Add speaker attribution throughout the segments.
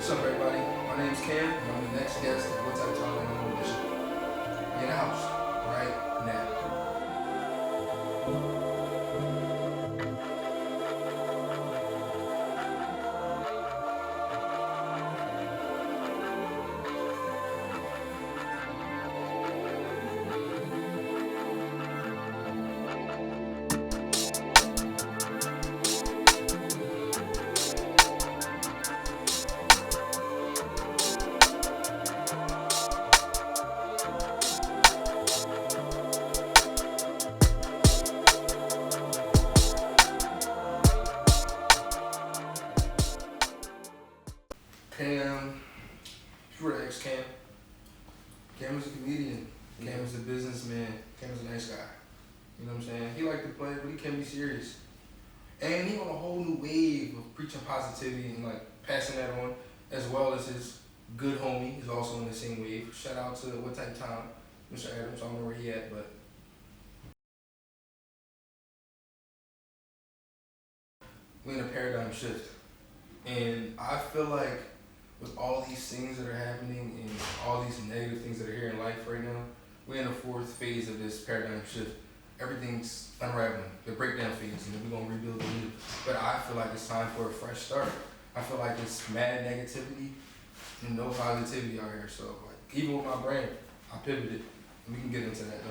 Speaker 1: What's up, everybody? My name's Cam, and I'm the next guest at What Type Time and Audition. In the house, right now. Cam, if you were to ask Cam is a comedian. Cam is a businessman. Cam is a nice guy. You know what I'm saying? He like to play, but he can be serious. And he on a whole new wave of preaching positivity and like passing that on, as well as his good homie is also in the same wave. Shout out to What Type Time, Mr. Adams. I don't know where he at, but we're in a paradigm shift. And I feel like with all these things that are happening and all these negative things that are here in life right now, we're in the fourth phase of this paradigm shift. Everything's unraveling, the breakdown phase, and then we're gonna rebuild the new. But I feel like it's time for a fresh start. I feel like it's mad negativity and no positivity out here. So like even with my brand, I pivoted. And we can get into that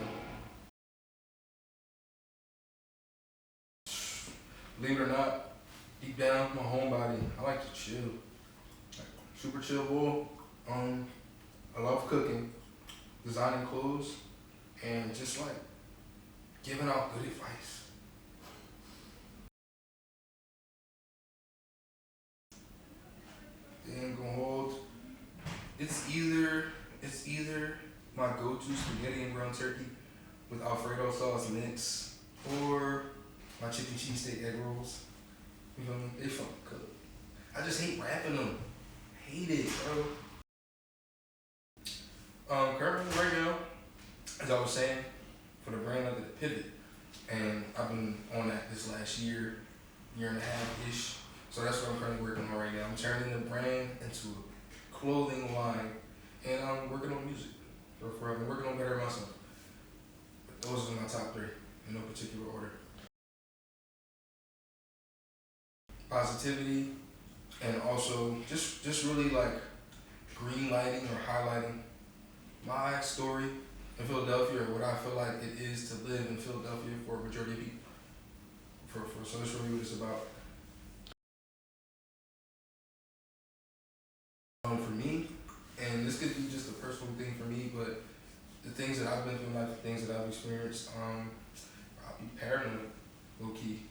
Speaker 1: though. Believe it or not, deep down, my homebody, I like to chill. Like, super chill boy. I love cooking, designing clothes, and just like giving out good advice. They ain't gonna hold. It's either my go-to spaghetti and ground turkey with Alfredo sauce mix, or my chicken cheesesteak egg rolls. You feel me? They fucking cook. I just hate rapping them. Hate it, bro. Currently right now, as I was saying, for the brand of the pivot, and I've been on that this last year, year and a half ish. So that's what I'm currently working on right now. I'm turning the brand into a clothing line, and I'm working on music. So I've been working on better myself. But those are my top three in no particular order. Positivity, and also just really like green lighting or highlighting my story in Philadelphia, or what I feel like it is to live in Philadelphia for a majority of people. So that's really what it's about. For me, and this could be just a personal thing for me, but the things that I've been through in life, the things that I've experienced, I'll be paranoid, low key,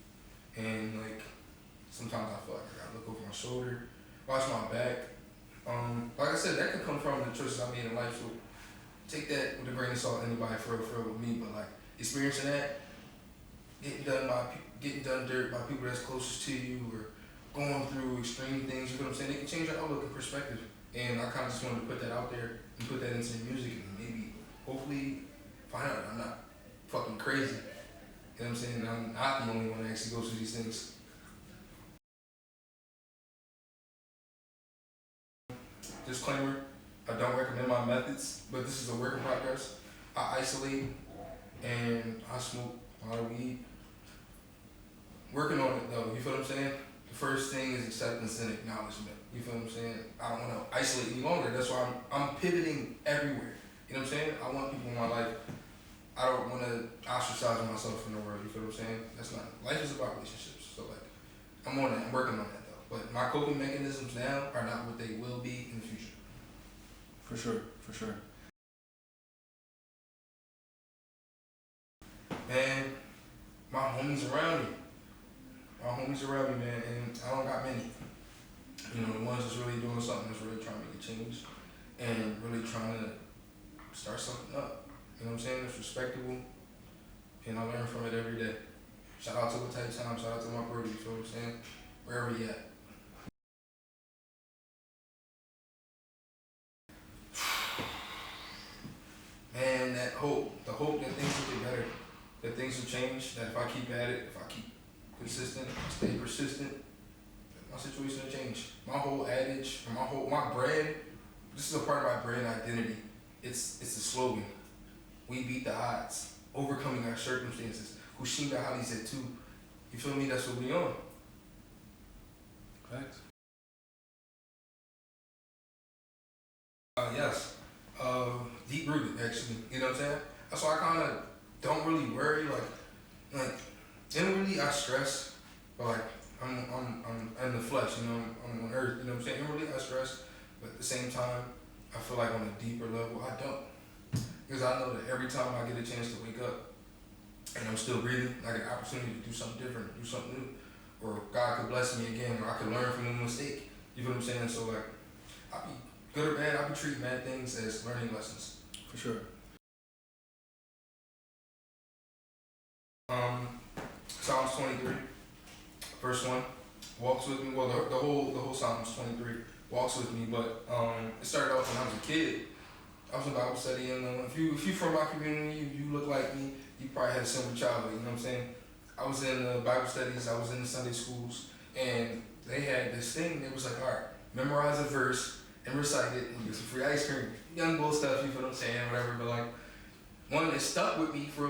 Speaker 1: and like sometimes I feel like I gotta look over my shoulder, watch my back. Like I said, that could come from the choices I made in life. So take that with a grain of salt. Anybody for real with me, but like experiencing that, getting done dirt by people that's closest to you, or going through extreme things. You know what I'm saying? They can change your outlook and perspective. And I kind of just wanted to put that out there and put that into music, and maybe, hopefully, find out that I'm not fucking crazy. You know what I'm saying? I'm not the only one that actually goes through these things. Disclaimer, I don't recommend my methods, but this is a work in progress. I isolate and I smoke a lot of weed. Working on it though, you feel what I'm saying? The first thing is acceptance and acknowledgement. You feel what I'm saying? I don't want to isolate any longer. That's why I'm pivoting everywhere. You know what I'm saying? I want people in my life. I don't want to ostracize myself from the world. You feel what I'm saying? That's not, life is about relationships. So like, I'm on that. I'm working on that though. But my coping mechanisms now are not what they will be in the future.
Speaker 2: For sure, for sure.
Speaker 1: Man, my homies around me. My homies around me, man, and I don't got many. You know, the ones that's really doing something, that's really trying to make a change, and really trying to start something up. You know what I'm saying? It's respectable, and I learn from it every day. Shout out to What Type Time, shout out to my brother, you feel what I'm saying? Wherever he at. Man, that hope, the hope that things will get better, that things will change, that if I keep at it, if I keep consistent, stay persistent, my situation will change. My whole adage, or my brand, this is a part of my brand identity. It's a slogan. We beat the odds, overcoming our circumstances. Kushinda Hali said too. You feel me? That's what we on.
Speaker 2: Facts.
Speaker 1: Yes. Deep rooted actually. You know what I'm saying? That's why I kind of don't really worry. Like, inwardly I stress, but like I'm in the flesh. You know, I'm on earth. You know what I'm saying? Inwardly I stress, but at the same time, I feel like on a deeper level I don't, because I know that every time I get a chance to wake up and I'm still breathing, I get an opportunity to do something different, do something new, or God could bless me again, or I could learn from a mistake. You feel what I'm saying? So like, I be good or bad, I be treating bad things as learning lessons.
Speaker 2: For sure.
Speaker 1: Psalms 23, verse 1, walks with me. Well, the whole Psalms 23 walks with me, but it started off when I was a kid. I was in Bible study, and if you from my community, you look like me, you probably had a similar childhood. You know what I'm saying? I was in Bible studies, I was in the Sunday schools, and they had this thing. It was like, all right, memorize a verse and recite it, and you get some free ice cream, young bull stuff. You feel what I'm saying? Whatever. But like, one that stuck with me for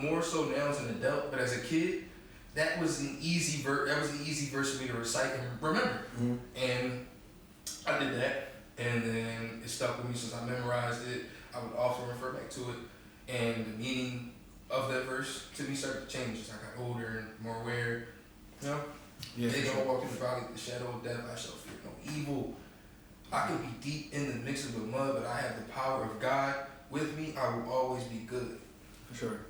Speaker 1: more so now as an adult, but as a kid, that was an easy verse. That was an easy verse for me to recite and remember.
Speaker 2: Mm-hmm.
Speaker 1: And I did that, and then it stuck with me since I memorized it. I would often refer back to it, and the meaning of that verse to me started to change as I got older and more aware. You know,
Speaker 2: Yeah.
Speaker 1: they don't walk in the valley of the shadow of death. I shall fear no evil. I can be deep in the mix of the mud, but I have the power of God with me. I will always be good.
Speaker 2: For sure.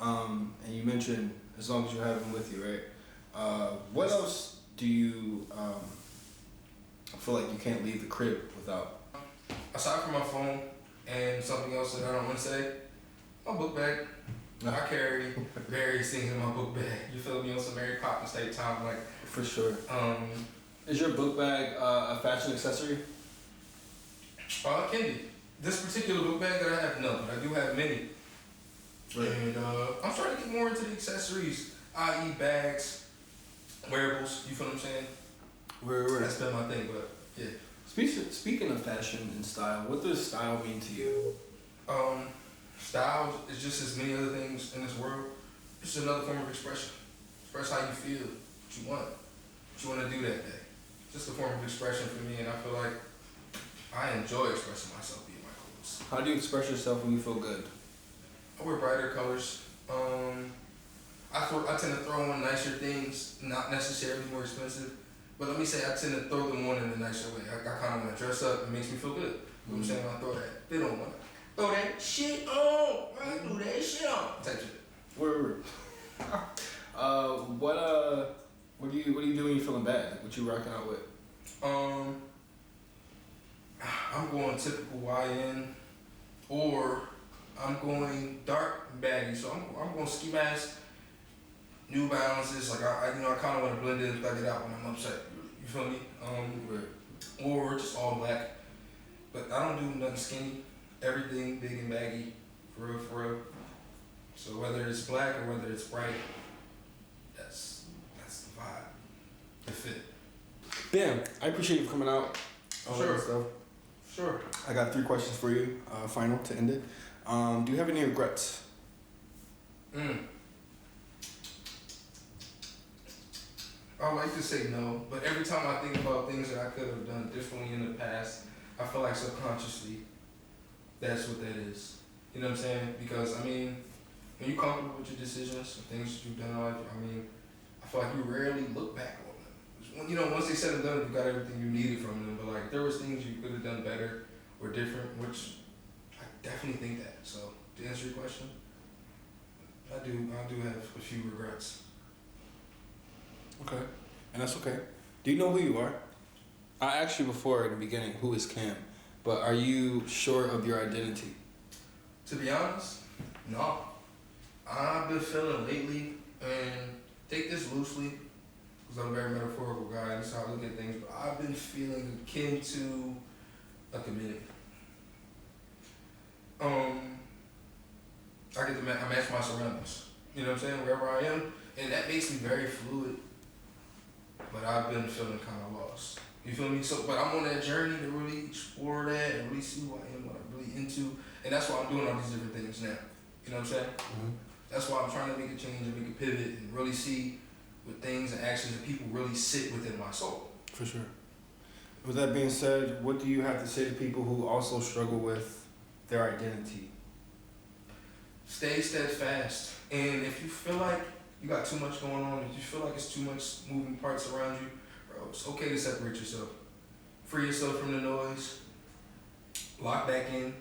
Speaker 2: And you mentioned as long as you have him with you, right? What else do you feel like you can't leave the crib without?
Speaker 1: Aside from my phone and something else that I don't want to say, my book bag. I carry various things in my book bag. You feel me? On some Mary Poppins type time, like.
Speaker 2: For sure. Is your book bag a fashion accessory?
Speaker 1: It can be. This particular book bag that I have, no, but I do have many. Right. And I'm starting to get more into the accessories, i.e. bags, wearables, you feel what I'm saying?
Speaker 2: Right.
Speaker 1: That's been my thing, but yeah.
Speaker 2: Speaking of fashion and style, what does style mean to you?
Speaker 1: Style is just as many other things in this world. It's just another form of expression. Express how you feel, what you want to do that day. Just a form of expression for me, and I feel like I enjoy expressing myself via my clothes.
Speaker 2: How do you express yourself when you feel good?
Speaker 1: I wear brighter colors. I tend to throw on nicer things, not necessarily more expensive, but let me say I tend to throw them on in a nicer way. I kind of want to dress up. It makes me feel good. You know what I'm saying? When I throw that, they don't want to throw that shit on. I do that shit on. Type shit.
Speaker 2: Word. What do you do when you're feeling bad? What you rocking out with?
Speaker 1: I'm going typical YN, or I'm going dark baggy. So I'm going ski mask, New Balances. Like I kind of want to blend in and thug it out when I'm upset. You feel me? Or just all black. But I don't do nothing skinny. Everything big and baggy, for real. So whether it's black or whether it's bright, that's the vibe, the fit.
Speaker 2: Bam, I appreciate you coming out.
Speaker 1: Sure.
Speaker 2: I got 3 questions for you, final to end it. Do you have any regrets?
Speaker 1: I like to say no, but every time I think about things that I could have done differently in the past, I feel like subconsciously that's what that is. You know what I'm saying? Because, I mean, when you're comfortable with your decisions and things that you've done in life, I mean, I feel like you rarely look back on them. You know, once they said and done, you got everything you needed from them, but like there was things you could have done better or different, which I definitely think that. So, to answer your question, I do have a few regrets.
Speaker 2: Okay, and that's okay. Do you know who you are? I asked you before in the beginning, who is Cam? But are you sure of your identity?
Speaker 1: To be honest, no. I've been feeling lately, and take this loosely, because I'm a very metaphorical guy, that's how I look at things, but I've been feeling akin to a community. I match my surroundings. You know what I'm saying? Wherever I am, and that makes me very fluid. I've been feeling kind of lost. You feel me? So, but I'm on that journey to really explore that and really see who I am, what I'm really into, and that's why I'm doing all these different things now. You know what I'm saying?
Speaker 2: Mm-hmm.
Speaker 1: That's why I'm trying to make a change and make a pivot and really see what things and actions and people really sit within my soul.
Speaker 2: For sure. With that being said, what do you have to say to people who also struggle with their identity?
Speaker 1: Stay steadfast, and if you feel like you got too much going on, if you feel like it's too much moving parts around you, bro, it's okay to separate yourself. Free yourself from the noise, lock back in,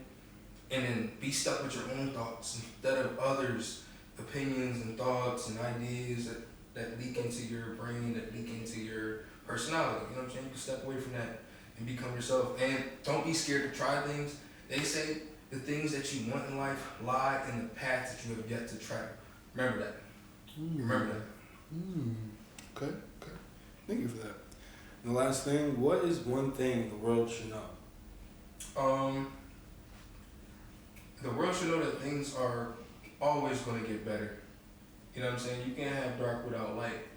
Speaker 1: and then be stuck with your own thoughts instead of others' opinions and thoughts and ideas that leak into your brain, that leak into your personality. You know what I'm saying? You can step away from that and become yourself. And don't be scared to try things. They say the things that you want in life lie in the path that you have yet to travel. Remember that. Remember that.
Speaker 2: Okay. Thank you for that. And the last thing, what is one thing the world should know?
Speaker 1: The world should know that things are always going to get better. You know what I'm saying? You can't have dark without light.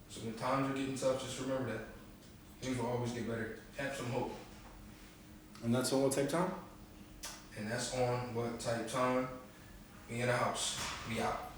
Speaker 1: So when times are getting tough, just remember that. Things will always get better. Have some hope.
Speaker 2: And that's on What Type Time?
Speaker 1: And that's on What Type Time. We in the house. We out.